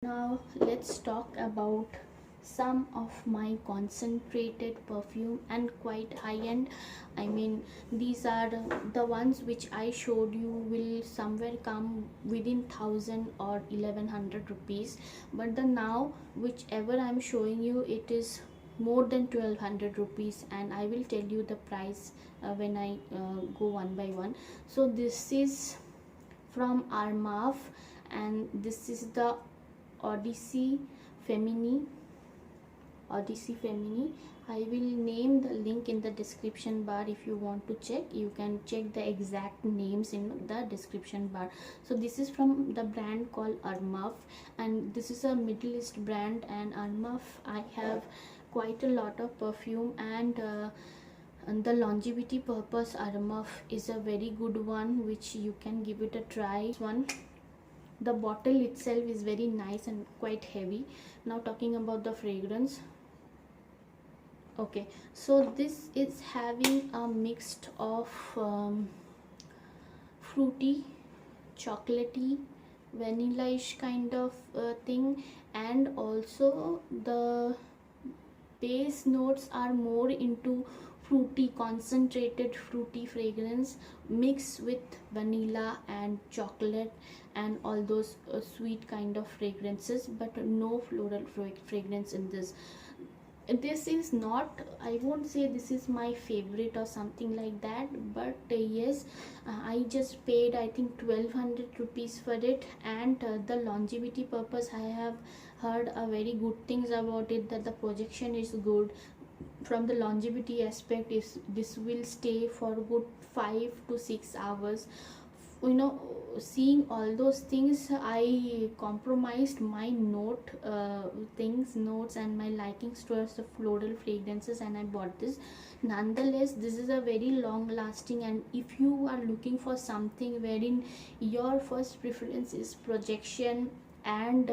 Now let's talk about some of my concentrated perfume and quite high end. I mean, these are the ones which I showed you will somewhere come within 1000 or 1100 rupees, but the now whichever I'm showing you, it is more than 1200 rupees, and I will tell you the price when I go one by one. So this is from Armaf, and this is the Odyssey Femi. Odyssey Femi. I will name the link in the description bar. If you want to check, you can check the exact names in the description bar. So this is from the brand called Armaf, and this is a Middle East brand. And Armaf, I have quite a lot of perfume, and the longevity purpose, Armaf is a very good one, which you can give it a try. The bottle itself is very nice and quite heavy. Now talking about the fragrance. Okay, so this is having a mix of fruity, chocolatey, vanilla-ish kind of thing, and also the base notes are more into fruity, concentrated fruity fragrance mixed with vanilla and chocolate and all those sweet kind of fragrances, but no floral fragrance in this. This is not, I won't say this is my favorite or something like that, but yes, I just paid I think 1200 rupees for it, and the longevity purpose, I have heard a very good things about it, that the projection is good. From the longevity aspect, is this will stay for good 5 to 6 hours. Seeing all those things, I compromised my notes and my likings towards the floral fragrances, and I bought this. Nonetheless, this is a very long lasting, and if you are looking for something wherein your first preference is projection and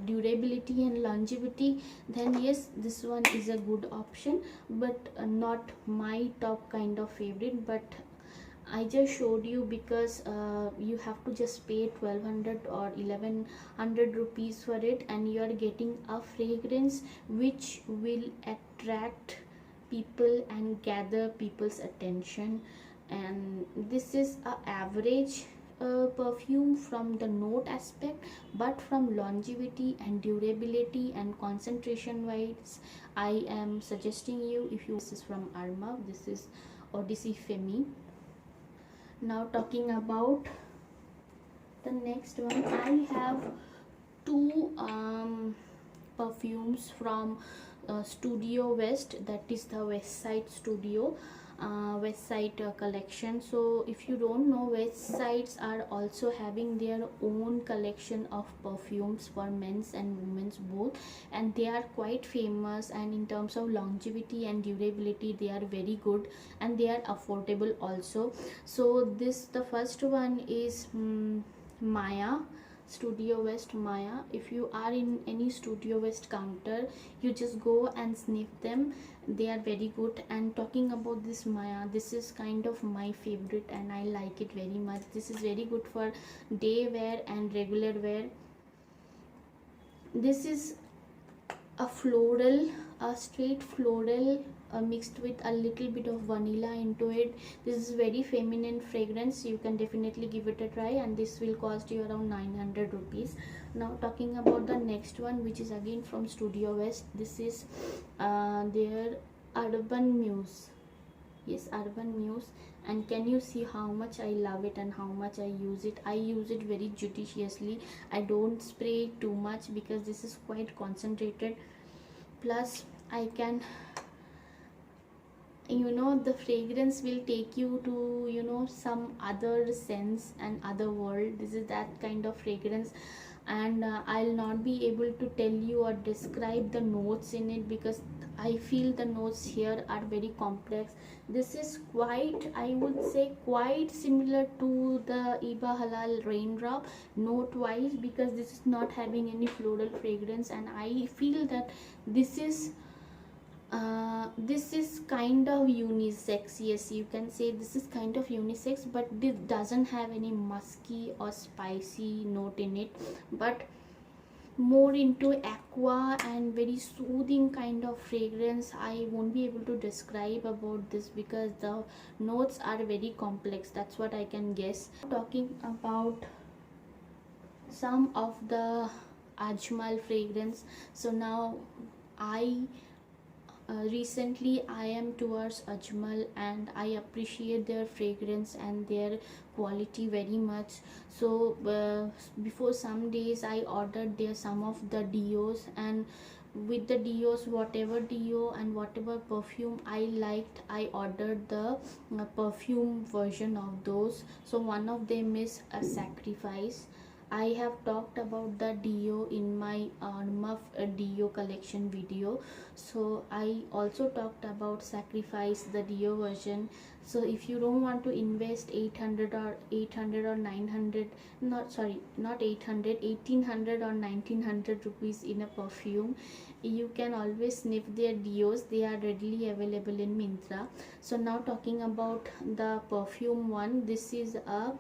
durability and longevity, then yes, this one is a good option, but not my top kind of favorite. But I just showed you because you have to just pay 1200 or 1100 rupees for it, and you are getting a fragrance which will attract people and gather people's attention. And this is a average perfume from the note aspect, but from longevity and durability and concentration wise, I am suggesting you, if you, this is from Armaf, this is Odyssey Femi. Now talking about the next one, I have two perfumes from Studio West, that is the West Side Studio West Side collection. So if you don't know, West Sides are also having their own collection of perfumes for men's and women's both, and they are quite famous, and in terms of longevity and durability, they are very good, and they are affordable also. So the first one is Maaya, Studio West Maaya. If you are in any Studio West counter, you just go and sniff them, they are very good. And talking about this Maaya, this is kind of my favorite, and I like it very much. This is very good for day wear and regular wear. This is a floral, a straight floral mixed with a little bit of vanilla into it. This is very feminine fragrance, you can definitely give it a try, and this will cost you around 900 rupees. Now talking about the next one, which is again from Studio West, this is their Urban Muse. Yes, Urban Muse. And can you see how much I love it and how much I use it? I use it very judiciously. I don't spray too much because this is quite concentrated, plus I can, the fragrance will take you to some other sense and other world. This is that kind of fragrance, and I'll not be able to tell you or describe the notes in it, because I feel the notes here are very complex. This is quite, I would say, quite similar to the Iba Halal Raindrop note wise, because this is not having any floral fragrance, and I feel that this is kind of unisex. Yes, you can say this is kind of unisex, but this doesn't have any musky or spicy note in it. But more into aqua and very soothing kind of fragrance. I won't be able to describe about this because the notes are very complex, that's what I can guess. Talking about some of the Ajmal fragrance. So now I recently I am towards Ajmal and I appreciate their fragrance and their quality very much. So before some days I ordered their some of the deos, and with the deos, whatever deo and whatever perfume I liked, I ordered the perfume version of those. So one of them is a Sacrifice. I have talked about the deo in my Armaf deo collection video. So I also talked about Sacrifice, the deo version. So if you don't want to invest 800 or 900, not 800, 1800 or 1900 rupees in a perfume, you can always sniff their deos. They are readily available in Myntra. So now talking about the perfume one, this is a,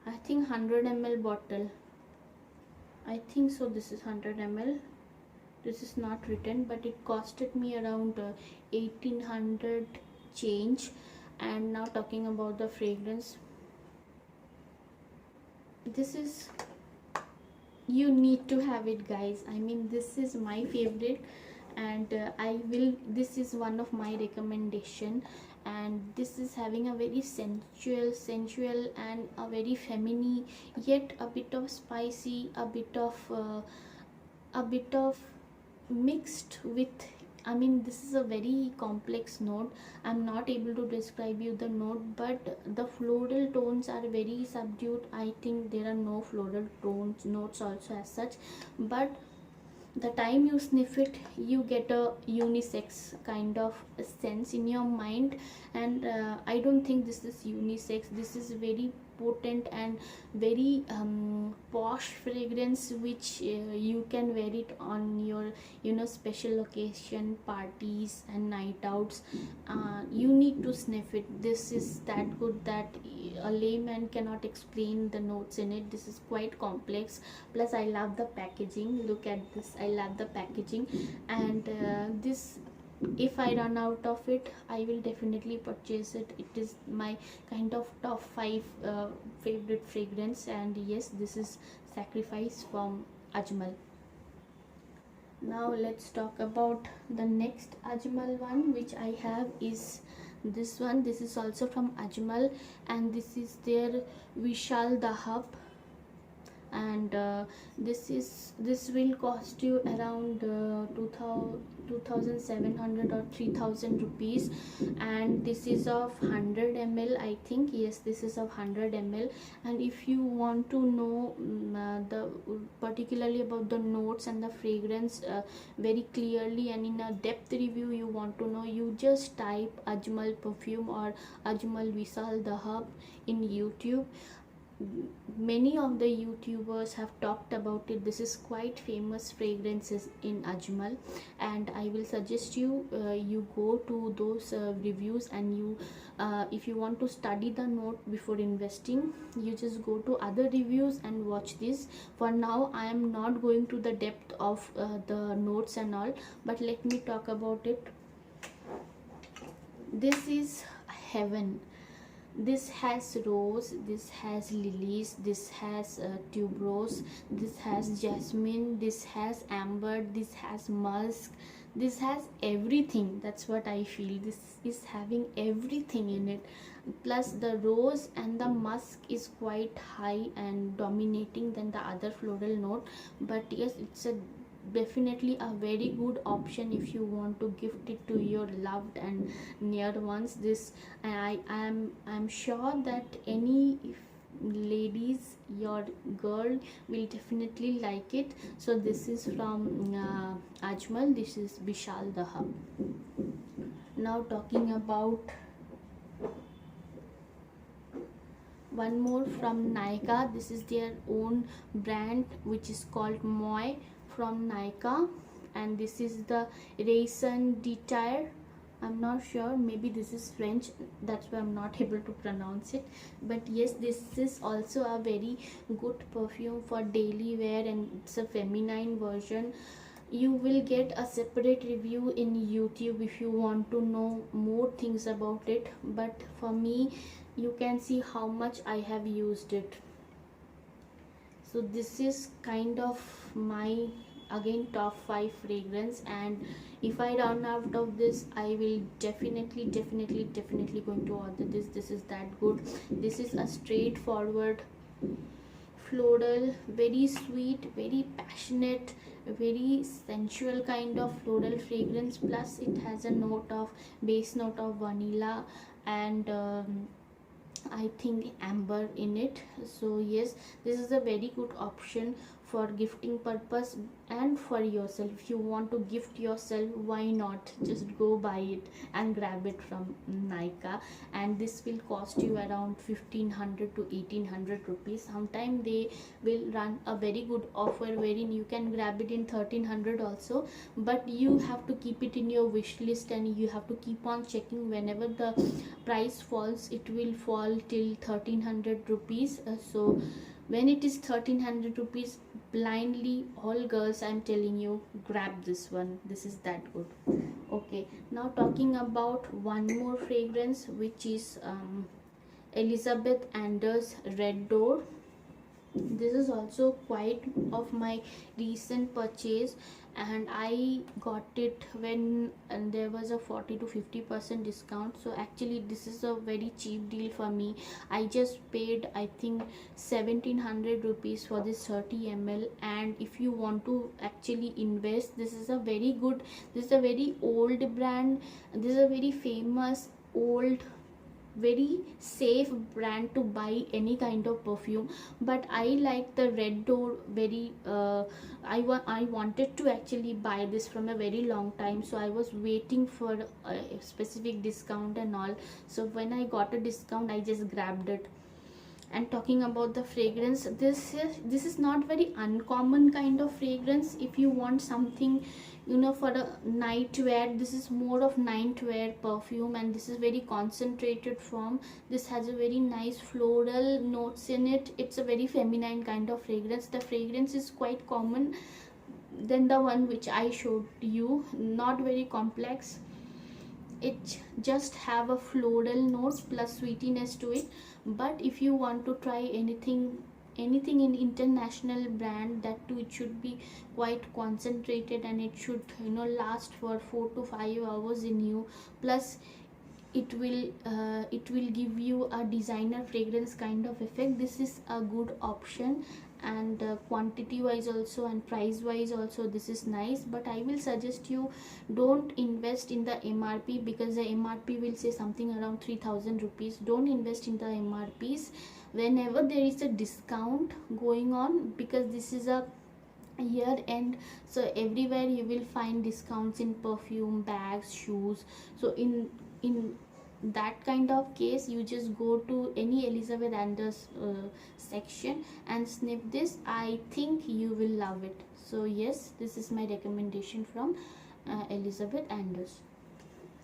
I think 100 ml bottle. I think so, this is 100 ml. This is not written, but it costed me around 1800 change. And now talking about the fragrance, this is, you need to have it guys. I mean, this is my favorite, and this is one of my recommendation. And this is having a very sensual and a very feminine, yet a bit of spicy, a bit of mixed with, I mean, this is a very complex note. I'm not able to describe you the note, but the floral tones are very subdued. I think there are no floral notes also as such, but the time you sniff it, you get a unisex kind of sense in your mind. And I don't think this is unisex. This is very potent and very posh fragrance, which you can wear it on your special occasion, parties and night outs. You need to sniff it. This is that good that a layman cannot explain the notes in it. This is quite complex. Plus I love the packaging. Look at this, I love the packaging. And this, if I run out of it, I will definitely purchase it. It is my kind of top 5 favorite fragrance. And yes, this is Sacrifice from Ajmal. Now let's talk about the next Ajmal one which I have is this one. This is also from Ajmal, and this is their Wisal Dhahab. And this will cost you around 2700 or 3000 rupees. And this is of 100 ml, I think. Yes, this is of 100 ml. And if you want to know particularly about the notes and the fragrance very clearly and in a depth review you want to know, you just type Ajmal perfume or Ajmal Wisal Dhahab in YouTube. Many of the YouTubers have talked about it. This is quite famous fragrances in Ajmal, and I will suggest you you go to those reviews, and you if you want to study the note before investing, you just go to other reviews and watch this. For now I am not going to the depth of the notes and all, but let me talk about it. This is heaven. This has rose, this has lilies, this has tuberose, this has jasmine, this has amber, this has musk, this has everything. That's what I feel. This is having everything in it. Plus the rose and the musk is quite high and dominating than the other floral note. But yes, it's a definitely a very good option if you want to gift it to your loved and near ones. This I'm sure that any ladies, your girl will definitely like it. So this is from Ajmal. This is Wisal Dhahab. Now talking about one more from Nykaa. This is their own brand which is called Maaya from Nykaa, and this is the Raison Detail I'm not sure, maybe this is French, that's why I'm not able to pronounce it. But yes, this is also a very good perfume for daily wear, and it's a feminine version. You will get a separate review in YouTube if you want to know more things about it, but for me, you can see how much I have used it. So this is kind of my, again, top 5 fragrance, and if I run out of this, I will definitely going to order this. This is that good. This is a straightforward floral, very sweet, very passionate, very sensual kind of floral fragrance, plus it has a note of, base note of vanilla, and I think amber in it. So yes, this is a very good option for gifting purpose and for yourself. If you want to gift yourself, why not just go buy it and grab it from Nykaa, and this will cost you around 1500 to 1800 rupees. Sometimes they will run a very good offer wherein you can grab it in 1300 also, but you have to keep it in your wish list, and you have to keep on checking. Whenever the price falls, it will fall till 1300 rupees. So when it is 1300 rupees, blindly, all girls, I'm telling you, grab this one. This is that good. Okay, now talking about one more fragrance, which is Elizabeth Anders Red Door. This is also quite of my recent purchase, and I got it when there was a 40 to 50% discount. So actually this is a very cheap deal for me. I just paid, I think, 1700 rupees for this 30 ml. And if you want to actually invest, this is a very good, this is a very old brand, this is a very famous, old, very safe brand to buy any kind of perfume. But I like the Red Door very, I wanted to actually buy this from a very long time, so I was waiting for a specific discount and all. So when I got a discount, I just grabbed it. And talking about the fragrance, this is not very uncommon kind of fragrance. If you want something, you know, for a night wear, this is more of night wear perfume, and this is very concentrated form. This has a very nice floral notes in it. It's a very feminine kind of fragrance. The fragrance is quite common than the one which I showed you, not very complex. It just have a floral note plus sweetiness to it. But if you want to try anything in international brand, that too, it should be quite concentrated, and it should, you know, last for 4 to 5 hours in you. Plus it will give you a designer fragrance kind of effect. This is a good option, and quantity wise also and price wise also this is nice. But I will suggest you, don't invest in the MRP, because the MRP will say something around 3000 rupees. Don't invest in the MRPs whenever there is a discount going on, because this is a year end, so everywhere you will find discounts in perfume, bags, shoes. So in that kind of case, you just go to any Elizabeth Anders section and snip this. I think you will love it. So yes, this is my recommendation from Elizabeth Anders.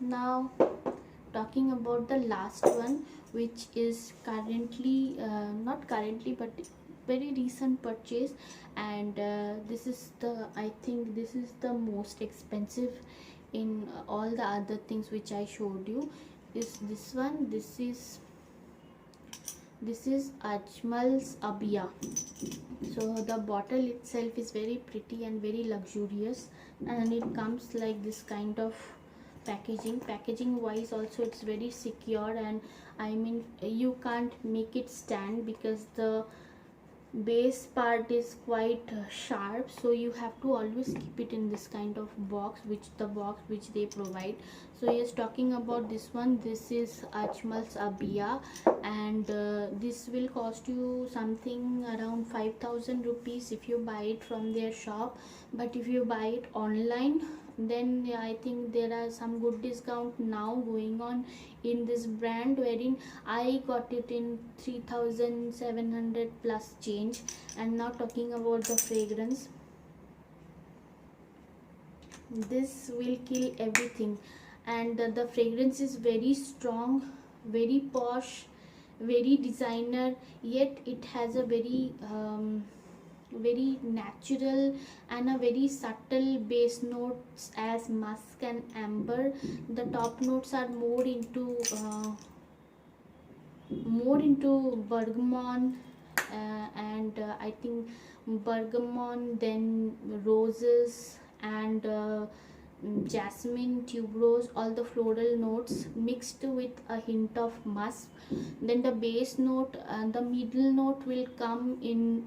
Now talking about the last one, which is currently not currently but very recent purchase, and this is the, I think this is the most expensive in all the other things which I showed you, is this one. This is Ajmal's Abia. So the bottle itself is very pretty and very luxurious, and it comes like this kind of packaging wise also it's very secure, and I mean you can't make it stand because the base part is quite sharp, so you have to always keep it in this kind of box, which they provide. So yes, talking about this one, this is Ajmal's Abia, and this will cost you something around 5000 rupees if you buy it from their shop. But if you buy it online, then I think there are some good discount now going on in this brand, wherein I got it in 3700 plus change. And now talking about the fragrance, this will kill everything. and the fragrance is very strong, very posh, very designer, yet it has a very natural and a very subtle base notes as musk and amber. The top notes are more into bergamot, and I think bergamot, then roses, and jasmine, tuberose, all the floral notes mixed with a hint of musk. Then the base note and the middle note will come in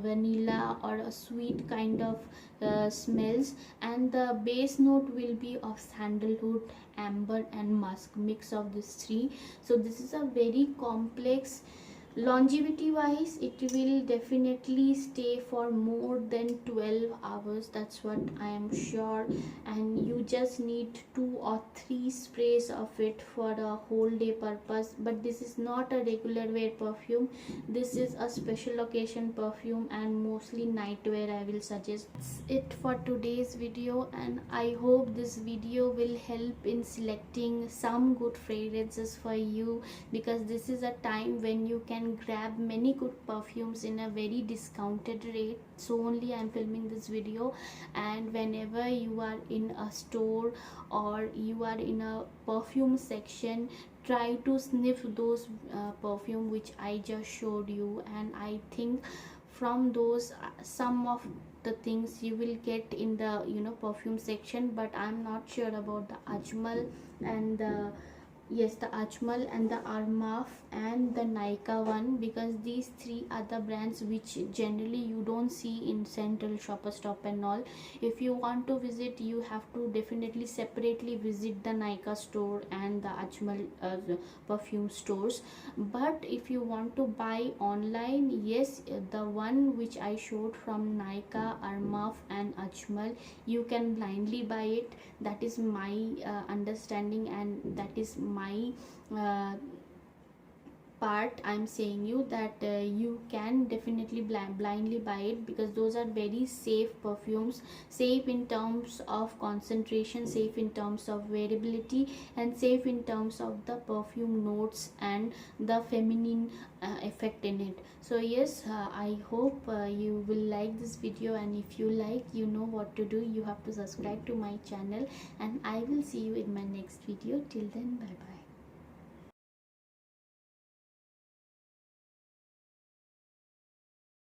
vanilla or a sweet kind of smells, and the base note will be of sandalwood, amber and musk, mix of these three. So this is a very complex. Longevity wise, it will definitely stay for more than 12 hours, that's what I am sure, and you just need 2 or 3 sprays of it for a whole day purpose. But this is not a regular wear perfume, this is a special occasion perfume and mostly night wear I will suggest. That's it for today's video, and I hope this video will help in selecting some good fragrances for you, because this is a time when you can grab many good perfumes in a very discounted rate. So only I'm filming this video, and whenever you are in a store or you are in a perfume section, try to sniff those perfume which I just showed you, and I think from those some of the things you will get in the perfume section. But I'm not sure about the Ajmal and the Ajmal and the Armaf and the Nykaa one, because these three are the brands which generally you don't see in Central, Shoppers Stop and all. If you want to visit, you have to definitely separately visit the Nykaa store and the Ajmal perfume stores. But if you want to buy online, yes, the one which I showed from Nykaa, Armaf and Ajmal, you can blindly buy it. That is my understanding, and that is my part. I'm saying you that you can definitely blindly buy it, because those are very safe perfumes, safe in terms of concentration, safe in terms of wearability, and safe in terms of the perfume notes and the feminine effect in it. So yes, I hope you will like this video, and if you like, you know what to do. You have to subscribe to my channel, and I will see you in my next video. Till then, bye bye.